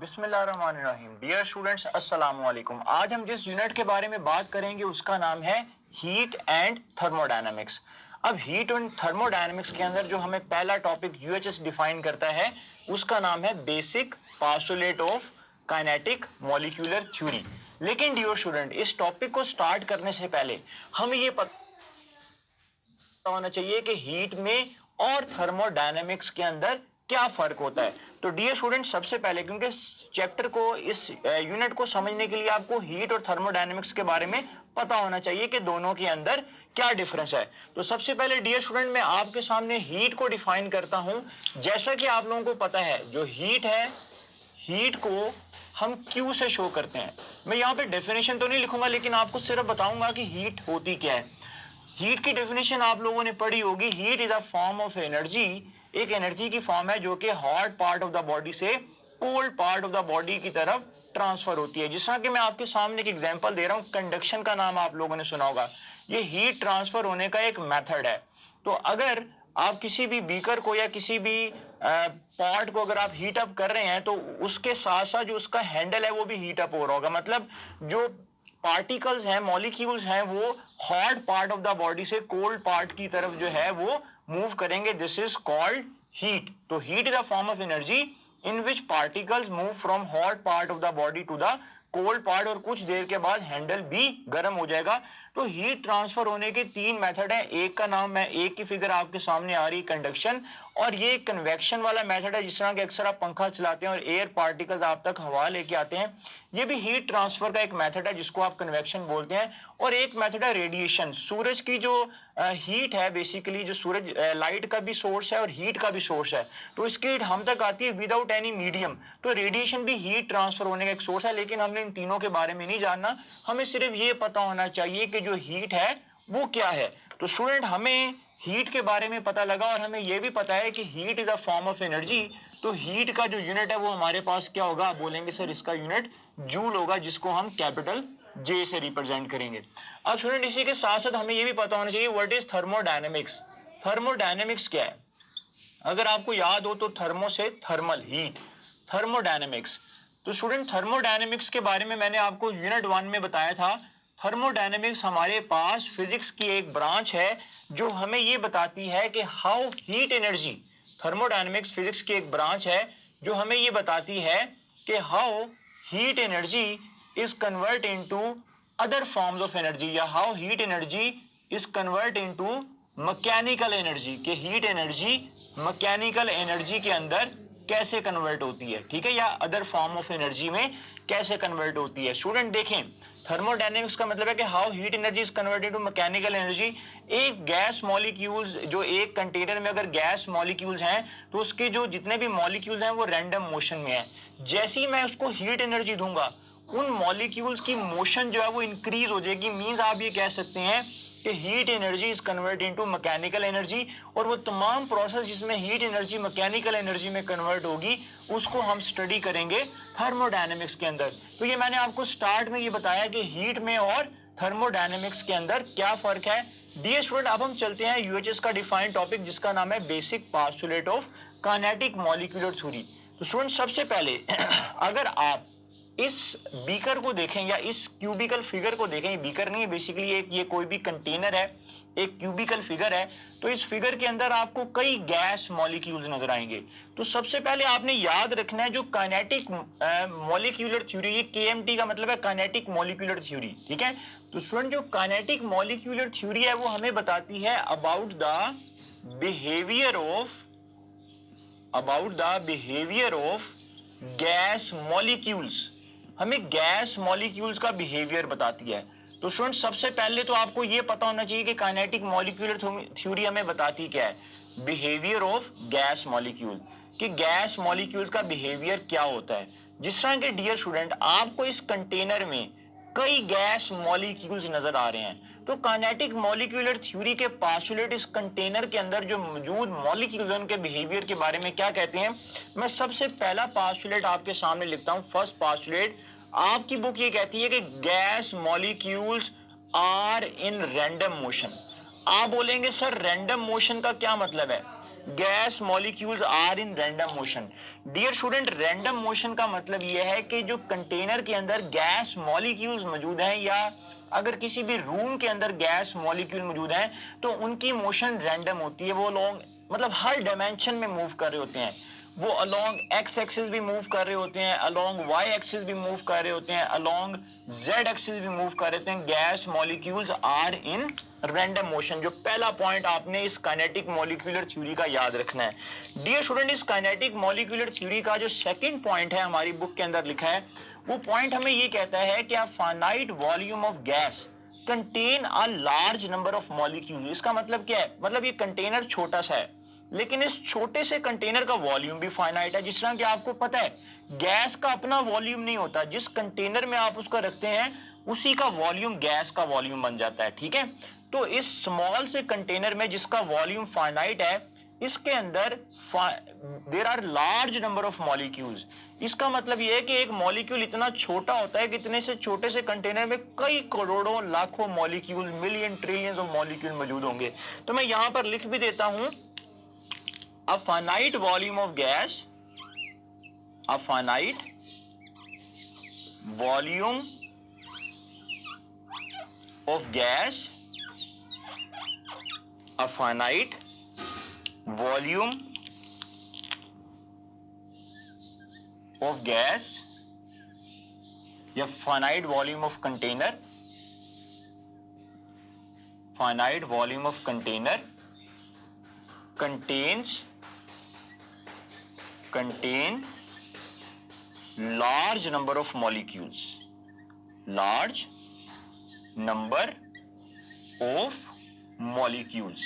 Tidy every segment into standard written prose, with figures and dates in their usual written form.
बिस्मिल्लाहिर्रहमानिर्रहीम। Dear students, अस्सलाम वालेकुम। आज हम जिस यूनिट के बारे में बात करेंगे उसका नाम है हीट एंड थर्मोडायनामिक्स। अब हीट एंड थर्मोडायनामिक्स के अंदर जो हमें पहला टॉपिक यूएचएस डिफाइन करता है उसका नाम है basic postulate of kinetic molecular theory. लेकिन डियर स्टूडेंट, इस टॉपिक को स्टार्ट करने से पहले हमें ये पता होना चाहिए कि हीट में और थर्मोडायनेमिक्स के अंदर क्या फर्क होता है। तो डियर स्टूडेंट, सबसे पहले क्योंकि चैप्टर को इस यूनिट को समझने के लिए आपको हीट और थर्मोडायनेमिक्स के बारे में पता होना चाहिए कि दोनों के अंदर क्या डिफरेंस है। तो सबसे पहले डियर स्टूडेंट, मैं आपके सामने हीट को डिफाइन करता हूं। जैसा कि आप लोगों को पता है, जो हीट है, हीट को हम Q से शो करते हैं। मैं यहाँ पे डेफिनेशन तो नहीं लिखूंगा, लेकिन आपको सिर्फ बताऊंगा कि हीट होती क्या है। हीट की डेफिनेशन आप लोगों ने पढ़ी होगी। Heat is a form of energy, एक एनर्जी की फॉर्म है जो कि hot part of the body से cold part of the body की तरफ ट्रांसफर होती है। जिस तरह कि मैं आपके सामने एक एग्जांपल दे रहा हूं, कंडक्शन का नाम आप लोगों ने सुना होगा। ये हीट ट्रांसफर होने का एक मेथड है। तो अगर आप किसी भी बीकर को या किसी भी पॉट को अगर आप हीट अप कर रहे हैं तो उसके साथ साथ जो उसका हैंडल है वो भी हीट अप हो रहा होगा। मतलब जो पार्टिकल्स हैं, मॉलिक्यूल्स हैं, वो hot part of the body से कोल्ड पार्ट की तरफ जो है वो मूव करेंगे। This is called heat. तो heat is a form of energy in which particles move from hot part of the body to the cold part, और कुछ देर के बाद हैंडल भी गर्म हो जाएगा। तो हीट ट्रांसफर होने के तीन मेथड है। एक का नाम, मैं एक की फिगर आपके सामने आ रही, कंडक्शन, और ये कन्वेक्शन वाला मेथड है। जिस तरह के अक्सर आप पंखा चलाते हैं और एयर पार्टिकल्स आप तक हवा लेके आते हैं, ये भी हीट ट्रांसफर का एक मेथड है जिसको आप कन्वेक्शन बोलते हैं। और एक मेथड है रेडिएशन। सूरज की जो हीट है, बेसिकली जो सूरज लाइट का भी सोर्स है और हीट का भी सोर्स है, तो इसकी हीट हम तक आती है विदाउट एनी मीडियम। तो रेडिएशन भी हीट ट्रांसफर होने का एक सोर्स है। लेकिन हमने इन तीनों के बारे में नहीं जानना, हमें सिर्फ ये पता होना चाहिए कि जो हीट है वो क्या है। तो स्टूडेंट, हमें हीट के बारे में पता लगा और हमें यह भी पता है कि heat is a form of energy. तो हीट का जो यूनिट है वो हमारे पास क्या होगा? आप बोलेंगे सर इसका यूनिट जूल होगा, जिसको हम कैपिटल जे से रिप्रेजेंट करेंगे। अब स्टूडेंट, इसी के साथ साथ हमें यह भी पता होना चाहिए व्हाट इज थर्मोडायनेमिक्स। थर्मोडायनेमिक्स क्या है? अगर आपको याद हो तो थर्मो से थर्मल, हीट, थर्मोडायनेमिक्स। तो स्टूडेंट, थर्मोडायनेमिक्स के बारे में मैंने आपको यूनिट 1 में बताया था। थर्मोडायनेमिक्स हमारे पास फिजिक्स की एक ब्रांच है जो हमें यह बताती है कि how heat energy, thermodynamics physics की एक ब्रांच है जो हमें यह बताती है कि how heat energy is convert into other forms of energy, या how heat energy is convert into mechanical energy, के हीट एनर्जी मैकेनिकल एनर्जी के अंदर कैसे कन्वर्ट होती है, ठीक है, या अदर फॉर्म ऑफ एनर्जी में कैसे कन्वर्ट होती है। स्टूडेंट देखें, थर्मोडायनेमिक्स का मतलब है कि how heat energy is converted to mechanical energy. एक गैस मॉलिक्यूल्स, जो एक कंटेनर में अगर गैस मॉलिक्यूल्स हैं तो उसके जो जितने भी मॉलिक्यूल्स हैं वो रैंडम मोशन में है। जैसे ही मैं उसको हीट एनर्जी दूंगा, उन मॉलिक्यूल्स की मोशन जो है वो इंक्रीज हो जाएगी। मींस आप ये कह सकते हैं कि heat energy is convert into mechanical energy, और वो तमाम प्रोसेस जिसमें हीट एनर्जी मैकेनिकल एनर्जी में कन्वर्ट होगी उसको हम स्टडी करेंगे थर्मोडायनेमिक्स के अंदर। तो ये मैंने आपको स्टार्ट में ये बताया कि हीट में और थर्मोडायनेमिक्स के अंदर क्या फर्क है। डियर स्टूडेंट, अब हम चलते हैं यूएचएस का डिफाइंड टॉपिक जिसका नाम है basic postulate of kinetic molecular theory. तो स्टूडेंट, सबसे पहले अगर आप इस बीकर को देखें या इस क्यूबिकल फिगर को देखें, बीकर नहीं है बेसिकली, एक ये कोई भी कंटेनर है, एक क्यूबिकल फिगर है। तो इस फिगर के अंदर आपको कई गैस मॉलिक्यूल्स नजर आएंगे। तो सबसे पहले आपने याद रखना है जो काइनेटिक मॉलिक्यूलर थ्योरी, ये केएमटी का मतलब है काइनेटिक मॉलिक्यूलर थ्योरी, ठीक है। तो स्टूडेंट, जो काइनेटिक मॉलिक्यूलर थ्योरी है वो हमें बताती है about the behaviour of gas molecules. हमें गैस मॉलिक्यूल्स का बिहेवियर बताती है। तो स्टूडेंट, सबसे पहले तो आपको यह पता होना चाहिए कि काइनेटिक मॉलिक्यूलर थ्योरी हमें बताती क्या है? बिहेवियर ऑफ गैस मॉलिक्यूल, कि गैस मॉलिक्यूल्स का बिहेवियर क्या होता है। जिस तरह के डियर स्टूडेंट, आपको इस कंटेनर में कई गैस मॉलिक्यूल्स नजर आ रहे हैं। तो काइनेटिक मॉलिक्यूलर थ्योरी के पोस्टुलेट इस कंटेनर के अंदर जो मौजूद मॉलिक्यूल्स हैं उनके बिहेवियर के बारे में क्या कहते हैं। मैं सबसे पहला पोस्टुलेट आपके सामने लिखता हूं। फर्स्ट पोस्टुलेट, आपकी बुक ये कहती है कि gas molecules are in random motion. आप बोलेंगे सर रैंडम मोशन का क्या मतलब है? Gas molecules are in random motion. Dear student, random motion का मतलब यह है कि जो कंटेनर के अंदर गैस मॉलिक्यूल्स मौजूद हैं या अगर किसी भी रूम के अंदर गैस मॉलिक्यूल मौजूद हैं तो उनकी मोशन रैंडम होती है। वो लोग मतलब हर डायमेंशन में मूव कर रहे होते हैं। वो अलोंग एक्स एक्सिस भी मूव कर रहे होते हैं, अलोंग वाई एक्सिस भी मूव कर रहे होते हैं, अलोंग जेड एक्सिस भी मूव कर रहे होते हैं। Gas molecules are in random motion. जो पहला पॉइंट आपने इस काइनेटिक मॉलिक्यूलर थ्योरी का याद रखना है। डियर स्टूडेंट, इस काइनेटिक मॉलिक्यूलर थ्योरी का जो सेकंड पॉइंट है हमारी बुक के अंदर लिखा है, वो पॉइंट हमें ये कहता है कि a finite volume of gas contain a large number of molecule. इसका मतलब क्या है? मतलब ये कंटेनर छोटा सा है लेकिन इस छोटे से कंटेनर का वॉल्यूम भी फाइनाइट है। जिस तरह कि आपको पता है गैस का अपना वॉल्यूम नहीं होता, जिस कंटेनर में आप उसका रखते हैं उसी का वॉल्यूम गैस का वॉल्यूम बन जाता है। ठीक है, तो इस स्मॉल से कंटेनर में जिसका वॉल्यूम फाइनाइट है, इसके अंदर there are large number of molecules. इसका मतलब यह है कि एक मॉलिक्यूल इतना छोटा होता है कि इतने से छोटे से कंटेनर में कई करोड़ों लाखों molecule, million trillions of molecule मौजूद होंगे। तो मैं यहां पर लिख भी देता हूं, a finite volume of gas, a finite volume of gas, a finite volume of gas या finite volume of container, finite volume of container contain large number of molecules, large number of molecules।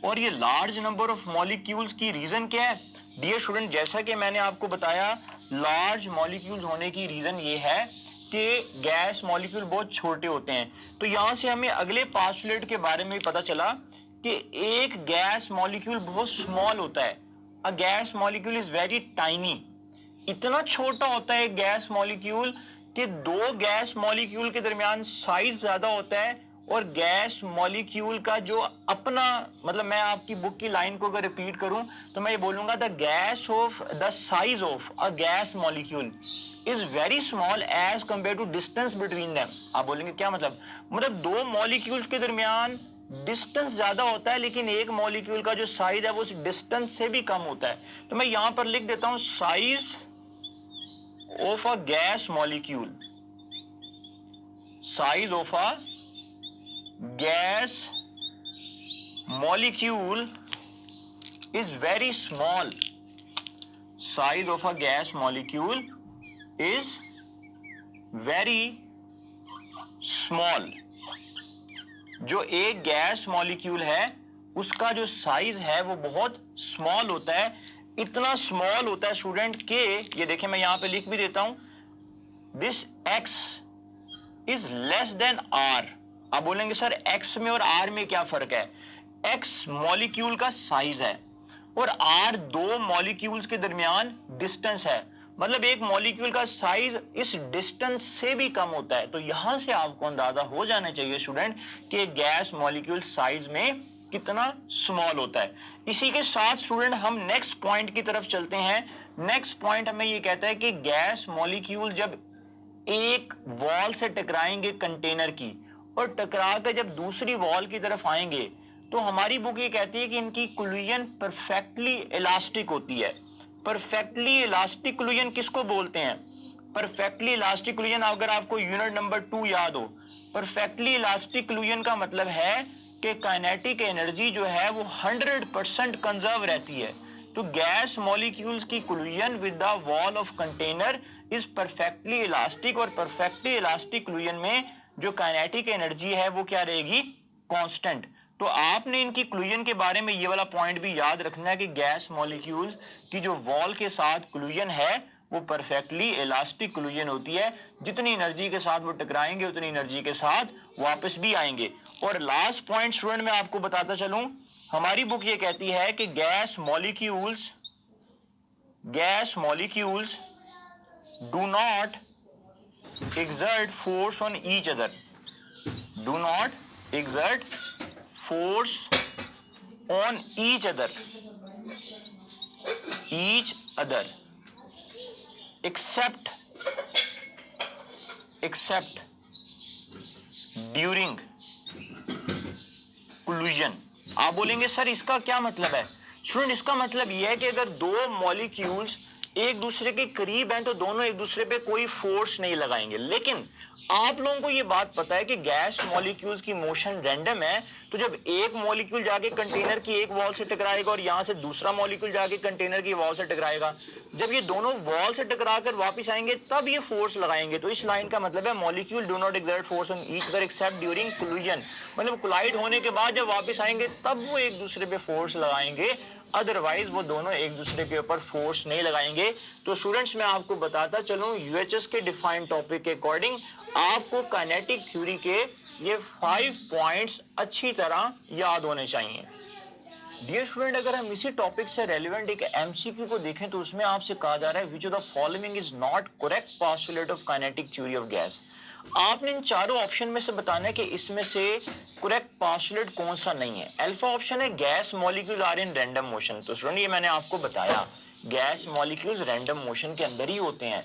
और ये large number of molecules की reason क्या है? Dear student, जैसा कि मैंने आपको बताया large molecules होने की रीजन ये है कि गैस मॉलिक्यूल बहुत छोटे होते हैं। तो यहां से हमें अगले पास्टुलेट के बारे में पता चला कि एक गैस मॉलिक्यूल बहुत स्मॉल होता है। अ gas molecule is very tiny. इतना छोटा होता है गैस मॉलिक्यूल कि दो गैस मॉलिक्यूल के दरमियान साइज ज्यादा होता है और गैस मॉलिक्यूल का जो अपना मतलब मैं आपकी बुक की लाइन को अगर रिपीट करूं तो मैं ये बोलूंगा the size of a gas molecule is very small as compare to distance between them. आप बोलेंगे क्या मतलब? मतलब दो मॉलिक्यूल्स के दरमियान डिस्टेंस ज्यादा होता है लेकिन एक मॉलिक्यूल का जो साइज है वो उस डिस्टेंस से भी कम होता है। तो मैं यहां पर लिख देता हूं size of a gas molecule, size of a gas molecule is very small, size of a gas molecule is very small। जो एक गैस मॉलिक्यूल है उसका जो साइज है वो बहुत स्मॉल होता है। इतना स्मॉल होता है स्टूडेंट के ये देखें मैं यहां पे लिख भी देता हूं, this x is less than r। आप बोलेंगे सर x में और r में क्या फर्क है? x मॉलिक्यूल का साइज है और r दो मॉलिक्यूल्स के दरमियान डिस्टेंस है। मतलब एक मॉलिक्यूल का साइज इस डिस्टेंस से भी कम होता है। तो यहां से आपको अंदाजा हो जाना चाहिए स्टूडेंट कि गैस मॉलिक्यूल साइज में कितना स्मॉल होता है। इसी के साथ स्टूडेंट हम नेक्स्ट पॉइंट की तरफ चलते हैं। नेक्स्ट पॉइंट हमें ये कहता है कि गैस मॉलिक्यूल जब एक वॉल से टकराएंगे कंटेनर की और टकरा कर जब दूसरी वॉल की तरफ आएंगे तो हमारी बुक ये कहती है कि इनकी कोलिजन परफेक्टली इलास्टिक होती है। परफेक्टली इलास्टिक कोलिजन किसको बोलते हैं? परफेक्टली इलास्टिक कोलिजन अगर आपको यूनिट नंबर 2 याद हो, परफेक्टली इलास्टिक कोलिजन का मतलब है कि काइनेटिक एनर्जी जो है वो 100% कंजर्व रहती है। तो गैस मॉलिक्यूल्स की collision with the wall of container is perfectly elastic और परफेक्टली इलास्टिक कोलिजन में जो काइनेटिक एनर्जी है वो क्या रहेगी? कांस्टेंट। तो आपने इनकी कोलिजन के बारे में ये वाला पॉइंट भी याद रखना है कि गैस मॉलिक्यूल्स की जो वॉल के साथ कोलिजन है वो परफेक्टली इलास्टिक कोलिजन होती है। जितनी एनर्जी के साथ वो टकराएंगे उतनी एनर्जी के साथ वापस भी आएंगे। और लास्ट पॉइंट स्टूडेंट मैं आपको बताता चलूं, हमारी बुक ये कहती है कि gas molecules do not exert force on each other, do not exert force on each other except during collision। आप बोलेंगे सर इसका क्या मतलब है? स्टूडेंट इसका मतलब यह है कि अगर दो मॉलिक्यूल्स एक दूसरे के करीब हैं तो दोनों एक दूसरे पे कोई फोर्स नहीं लगाएंगे। लेकिन आप लोगों को ये बात पता है कि गैस मॉलिक्यूल्स की मोशन रैंडम है, तो जब एक मॉलिक्यूल जाके कंटेनर की एक वॉल से टकराएगा और यहां से दूसरा मॉलिक्यूल जाके कंटेनर की वॉल से टकराएगा, जब ये दोनों वॉल से टकराकर वापस आएंगे तब ये फोर्स लगाएंगे। तो इस लाइन का मतलब है molecule do not exert force on each other accept during collision, मतलब कोलाइड होने के बाद जब वापस आएंगे तब वो एक दूसरे पे फोर्स लगाएंगे, अदरवाइज वो दोनों एक दूसरे के ऊपर फोर्स नहीं लगाएंगे। तो स्टूडेंट्स मैं आपको बताता चलूं यूएचएस के डिफाइंड टॉपिक के अकॉर्डिंग आपको काइनेटिक थ्योरी के ये 5 पॉइंट्स अच्छी तरह याद होने चाहिए। डियर स्टूडेंट, अगर हम इसी टॉपिक से रेलेवेंट एक एमसीक्यू को देखें तो उसमें आपसे कहा जा रहा है which of the following is not correct postulate of kinetic theory of gas. आपने इन चारों ऑप्शन में से बताना है कि इसमें से करेक्ट पोस्टुलेट कौन सा नहीं है। अल्फा ऑप्शन है gas molecule are in random motion. तो स्टूडेंट ये मैंने आपको बताया गैस मॉलिक्यूल्स रैंडम मोशन के अंदर ही होते हैं।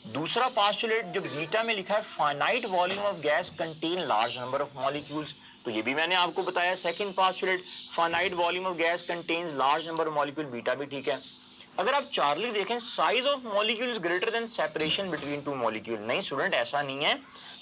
दूसरा पोस्टुलेट जो बीटा में लिखा है finite volume of gas contain large number of molecules, तो ये भी मैंने आपको बताया। Second postulate finite volume of gas contains large number of molecule, beta भी ठीक है। अगर आप चार्ली देखें size of molecule is greater than separation between two molecule, नहीं स्टूडेंट ऐसा नहीं है।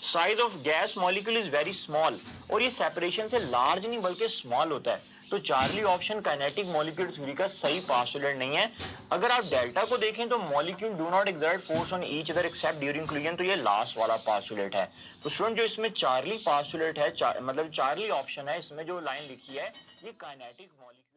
Size of gas molecule is very small और ये सेपरेशन से लार्ज नहीं बल्कि स्मॉल होता है। तो Charlie option kinetic molecule theory का सही पोस्टुलेट नहीं है। अगर आप डेल्टा को देखें तो molecule do not exert force on each other accept during collision, तो ये लास्ट वाला पोस्टुलेट है। तो स्टूडेंट जो इसमें चार्ली पोस्टुलेट है मतलब चार्ली ऑप्शन है, इसमें जो लाइन लिखी है ये काइनेटिक मॉलिक्यूल